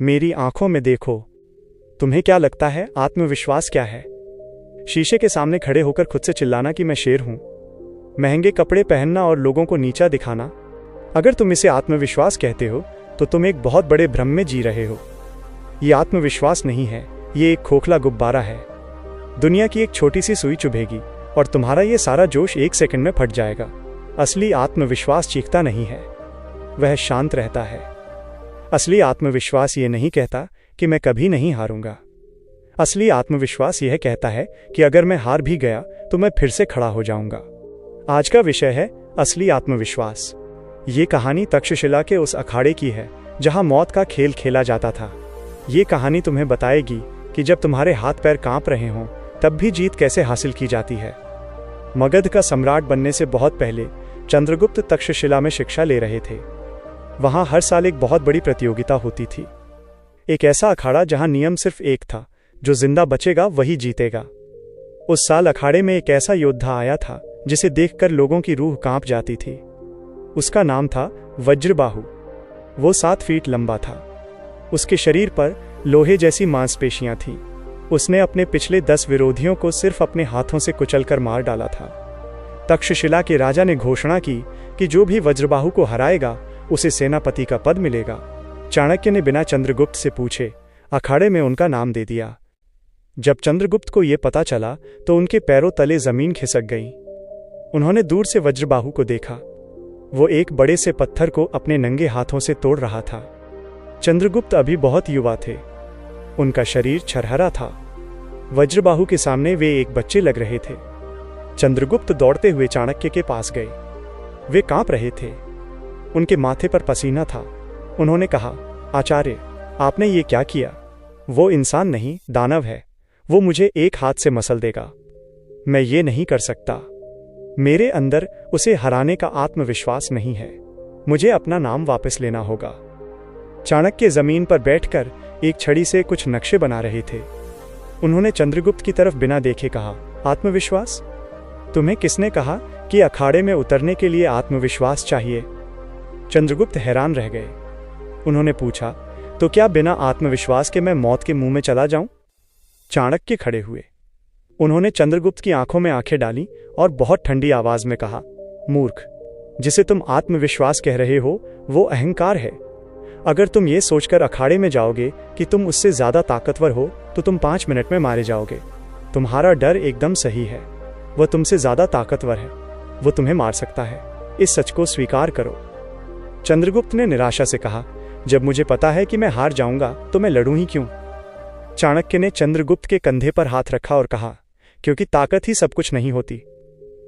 मेरी आंखों में देखो। तुम्हें क्या लगता है आत्मविश्वास क्या है? शीशे के सामने खड़े होकर खुद से चिल्लाना कि मैं शेर हूं, महंगे कपड़े पहनना और लोगों को नीचा दिखाना। अगर तुम इसे आत्मविश्वास कहते हो तो तुम एक बहुत बड़े भ्रम में जी रहे हो। ये आत्मविश्वास नहीं है, ये एक खोखला गुब्बारा है। दुनिया की एक छोटी सी सुई चुभेगी और तुम्हारा ये सारा जोश 1 सेकंड में फट जाएगा। असली आत्मविश्वास चीखता नहीं है, वह शांत रहता है। असली आत्मविश्वास ये नहीं कहता कि मैं कभी नहीं हारूंगा। असली आत्मविश्वास यह कहता है कि अगर मैं हार भी गया तो मैं फिर से खड़ा हो जाऊंगा। आज का विषय है असली आत्मविश्वास। ये कहानी तक्षशिला के उस अखाड़े की है जहां मौत का खेल खेला जाता था। ये कहानी तुम्हें बताएगी कि जब तुम्हारे हाथ पैर कांप रहे हों तब भी जीत कैसे हासिल की जाती है। मगध का सम्राट बनने से बहुत पहले चंद्रगुप्त तक्षशिला में शिक्षा ले रहे थे। वहां हर साल एक बहुत बड़ी प्रतियोगिता होती थी, एक ऐसा अखाड़ा जहां नियम सिर्फ एक था, जो जिंदा बचेगा वही जीतेगा। उस साल अखाड़े में एक ऐसा योद्धा आया था जिसे देखकर लोगों की रूह कांप जाती थी। उसका नाम था वज्रबाहु। वो 7 फीट लंबा था। उसके शरीर पर लोहे जैसी मांसपेशियां थीं। उसने अपने पिछले 10 विरोधियों को सिर्फ अपने हाथों से कुचलकर मार डाला था। तक्षशिला के राजा ने घोषणा की कि जो भी वज्रबाहु को हराएगा उसे सेनापति का पद मिलेगा। चाणक्य ने बिना चंद्रगुप्त से पूछे अखाड़े में उनका नाम दे दिया। जब चंद्रगुप्त को यह पता चला तो उनके पैरों तले जमीन खिसक गई। उन्होंने दूर से वज्रबाहु को देखा। वो एक बड़े से पत्थर को अपने नंगे हाथों से तोड़ रहा था। चंद्रगुप्त अभी बहुत युवा थे, उनका शरीर छरहरा था। वज्रबाहु के सामने वे एक बच्चे लग रहे थे। चंद्रगुप्त दौड़ते हुए चाणक्य के पास गए। वे कांप रहे थे, उनके माथे पर पसीना था। उन्होंने कहा, आचार्य, आपने ये क्या किया? वो इंसान नहीं, दानव है। वो मुझे एक हाथ से मसल देगा। मैं ये नहीं कर सकता। मेरे अंदर उसे हराने का आत्मविश्वास नहीं है। मुझे अपना नाम वापस लेना होगा। चाणक्य जमीन पर बैठकर एक छड़ी से कुछ नक्शे बना रहे थे। उन्होंने चंद्रगुप्त की तरफ बिना देखे कहा, आत्मविश्वास? तुम्हें किसने कहा कि अखाड़े में उतरने के लिए आत्मविश्वास चाहिए? चंद्रगुप्त हैरान रह गए। उन्होंने पूछा, तो क्या बिना आत्मविश्वास के मैं मौत के मुंह में चला जाऊं? चाणक्य खड़े हुए। उन्होंने चंद्रगुप्त की आंखों में आंखें डाली और बहुत ठंडी आवाज में कहा, मूर्ख, जिसे तुम आत्मविश्वास कह रहे हो वो अहंकार है। अगर तुम ये सोचकर अखाड़े में जाओगे कि तुम उससे ज्यादा ताकतवर हो तो तुम 5 मिनट में मारे जाओगे। तुम्हारा डर एकदम सही है। वह तुमसे ज्यादा ताकतवर है, वो तुम्हें मार सकता है। इस सच को स्वीकार करो। चंद्रगुप्त ने निराशा से कहा, जब मुझे पता है कि मैं हार जाऊंगा तो मैं लड़ूं ही क्यों? चाणक्य ने चंद्रगुप्त के कंधे पर हाथ रखा और कहा, क्योंकि ताकत ही सब कुछ नहीं होती।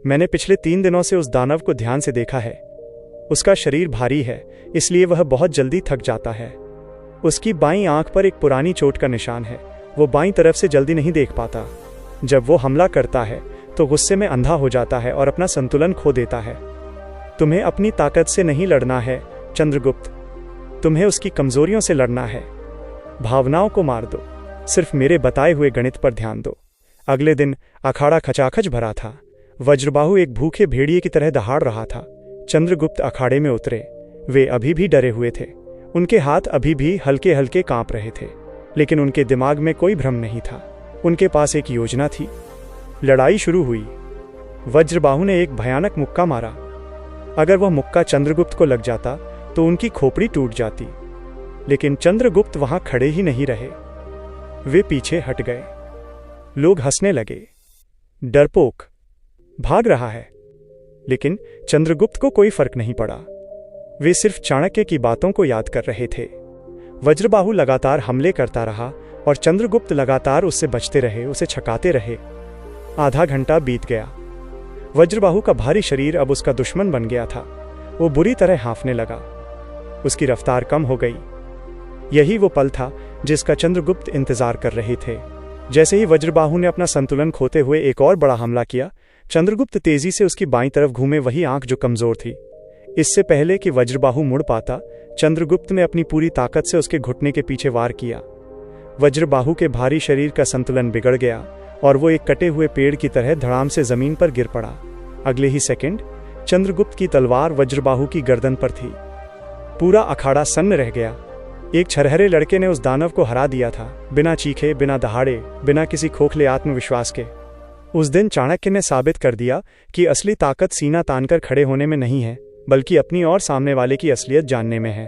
मैंने पिछले 3 दिनों से उस दानव को ध्यान से देखा है। उसका शरीर भारी है, इसलिए वह बहुत जल्दी थक जाता है। उसकी बाईं आंख पर एक पुरानी चोट का निशान है। वो बाईं तरफ से जल्दी नहीं देख पाता। जब वो हमला करता है तो गुस्से में अंधा हो जाता है और अपना संतुलन खो देता है। तुम्हें अपनी ताकत से नहीं लड़ना है चंद्रगुप्त, तुम्हें उसकी कमजोरियों से लड़ना है। भावनाओं को मार दो, सिर्फ मेरे बताए हुए गणित पर ध्यान दो। अगले दिन अखाड़ा खचाखच भरा था। वज्रबाहु एक भूखे भेड़िए की तरह दहाड़ रहा था। चंद्रगुप्त अखाड़े में उतरे। वे अभी भी डरे हुए थे। उनके हाथ अभी भी हल्के हल्के कांप रहे थे, लेकिन उनके दिमाग में कोई भ्रम नहीं था। उनके पास एक योजना थी। लड़ाई शुरू हुई। वज्रबाहु ने एक भयानक मुक्का मारा। अगर वह मुक्का चंद्रगुप्त को लग जाता तो उनकी खोपड़ी टूट जाती, लेकिन चंद्रगुप्त वहां खड़े ही नहीं रहे। वे पीछे हट गए। लोग हंसने लगे। डरपोक, भाग रहा है। लेकिन चंद्रगुप्त को कोई फर्क नहीं पड़ा। वे सिर्फ चाणक्य की बातों को याद कर रहे थे। वज्रबाहु लगातार हमले करता रहा और चंद्रगुप्त लगातार उससे बचते रहे, उसे छकाते रहे। आधा घंटा बीत गया। वज्रबाहु का भारी शरीर अब उसका दुश्मन बन गया था। वो बुरी तरह हाँफने लगा। उसकी रफ्तार कम हो गई। यही वो पल था जिसका चंद्रगुप्त इंतजार कर रहे थे। जैसे ही वज्रबाहु ने अपना संतुलन खोते हुए एक और बड़ा हमला किया, चंद्रगुप्त तेजी से उसकी बाईं तरफ घूमे, वही आंख जो कमजोर थी। इससे पहले कि वज्रबाहु मुड़ पाता, चंद्रगुप्त ने अपनी पूरी ताकत से उसके घुटने के पीछे वार किया। वज्रबाहु के भारी शरीर का संतुलन बिगड़ गया और वो एक कटे हुए पेड़ की तरह धड़ाम से जमीन पर गिर पड़ा। अगले ही सेकंड चंद्रगुप्त की तलवार वज्रबाहु की गर्दन पर थी। पूरा अखाड़ा सन्न रह गया। एक छरहरे लड़के ने उस दानव को हरा दिया था, बिना चीखे, बिना दहाड़े, बिना किसी खोखले आत्मविश्वास के। उस दिन चाणक्य ने साबित कर दिया कि असली ताकत सीना तानकर खड़े होने में नहीं है, बल्कि अपनी और सामने वाले की असलियत जानने में है।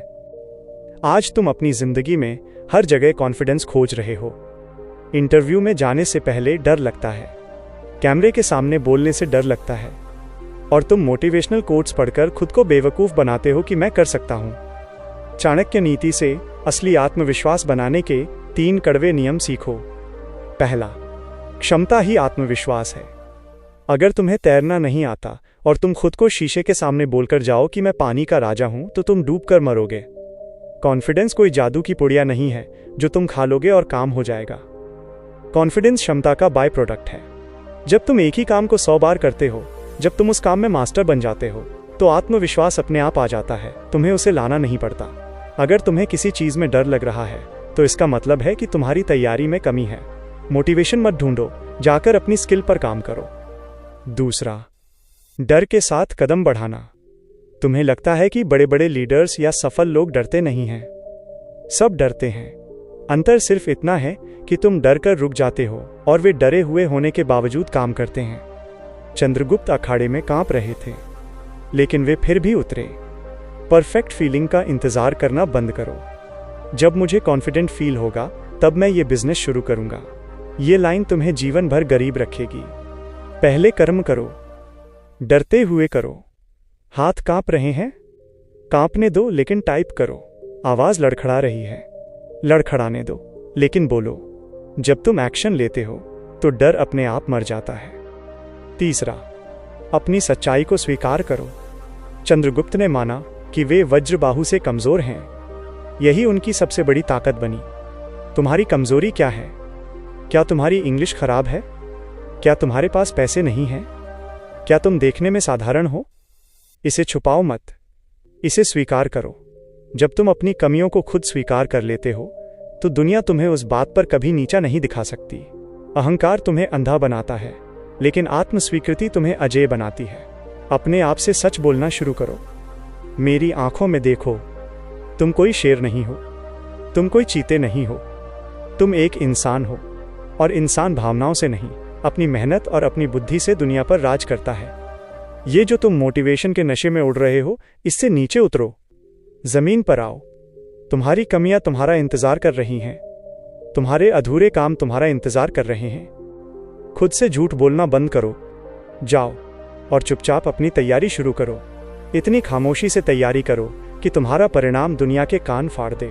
आज तुम अपनी जिंदगी में हर जगह कॉन्फिडेंस खोज रहे हो। इंटरव्यू में जाने से पहले डर लगता है, कैमरे के सामने बोलने से डर लगता है, और तुम मोटिवेशनल कोट्स पढ़कर खुद को बेवकूफ़ बनाते हो कि मैं कर सकता हूं। चाणक्य नीति से असली आत्मविश्वास बनाने के 3 कड़वे नियम सीखो। पहला, क्षमता ही आत्मविश्वास है। अगर तुम्हें तैरना नहीं आता और तुम खुद को शीशे के सामने बोलकर जाओ कि मैं पानी का राजा हूं, तो तुम डूबकर मरोगे। कॉन्फिडेंस कोई जादू की पुड़िया नहीं है जो तुम खा लोगे और काम हो जाएगा। कॉन्फिडेंस क्षमता का बाय प्रोडक्ट है। जब तुम एक ही काम को 100 बार करते हो, जब तुम उस काम में मास्टर बन जाते हो, तो आत्मविश्वास अपने आप आ जाता है, तुम्हें उसे लाना नहीं पड़ता। अगर तुम्हें किसी चीज में डर लग रहा है, तो इसका मतलब है कि तुम्हारी तैयारी में कमी है। मोटिवेशन मत ढूंढो, जाकर अपनी स्किल पर काम करो। दूसरा, डर के साथ कदम बढ़ाना। तुम्हें लगता है कि बड़े बड़े लीडर्स या सफल लोग डरते नहीं हैं। सब डरते हैं, अंतर सिर्फ इतना है कि तुम डर कर रुक जाते हो और वे डरे हुए होने के बावजूद काम करते हैं। चंद्रगुप्त अखाड़े में कांप रहे थे, लेकिन वे फिर भी उतरे। परफेक्ट फीलिंग का इंतजार करना बंद करो। जब मुझे कॉन्फिडेंट फील होगा, तब मैं ये बिजनेस शुरू करूंगा। ये लाइन तुम्हें जीवन भर गरीब रखेगी। पहले कर्म करो, डरते हुए करो। हाथ कांप रहे हैं? कांपने दो, लेकिन टाइप करो। आवाज लड़खड़ा रही है? लड़खड़ाने दो, लेकिन बोलो। जब तुम एक्शन लेते हो, तो डर अपने आप मर जाता है। तीसरा, अपनी सच्चाई को स्वीकार करो। चंद्रगुप्त ने माना कि वे वज्रबाहु से कमजोर हैं। यही उनकी सबसे बड़ी ताकत बनी। तुम्हारी कमजोरी क्या है? क्या तुम्हारी इंग्लिश खराब है? क्या तुम्हारे पास पैसे नहीं हैं? क्या तुम देखने में साधारण हो? इसे छुपाओ मत, इसे स्वीकार करो। जब तुम अपनी कमियों को खुद स्वीकार कर लेते हो, तो दुनिया तुम्हें उस बात पर कभी नीचा नहीं दिखा सकती। अहंकार तुम्हें अंधा बनाता है, लेकिन आत्मस्वीकृति तुम्हें अजेय बनाती है। अपने आप से सच बोलना शुरू करो। मेरी आंखों में देखो, तुम कोई शेर नहीं हो, तुम कोई चीते नहीं हो, तुम एक इंसान हो, और इंसान भावनाओं से नहीं, अपनी मेहनत और अपनी बुद्धि से दुनिया पर राज करता है। ये जो तुम मोटिवेशन के नशे में उड़ रहे हो, इससे नीचे उतरो, जमीन पर आओ। तुम्हारी कमियां तुम्हारा इंतजार कर रही हैं, तुम्हारे अधूरे काम तुम्हारा इंतजार कर रहे हैं। खुद से झूठ बोलना बंद करो, जाओ और चुपचाप अपनी तैयारी शुरू करो। इतनी खामोशी से तैयारी करो कि तुम्हारा परिणाम दुनिया के कान फाड़ दे।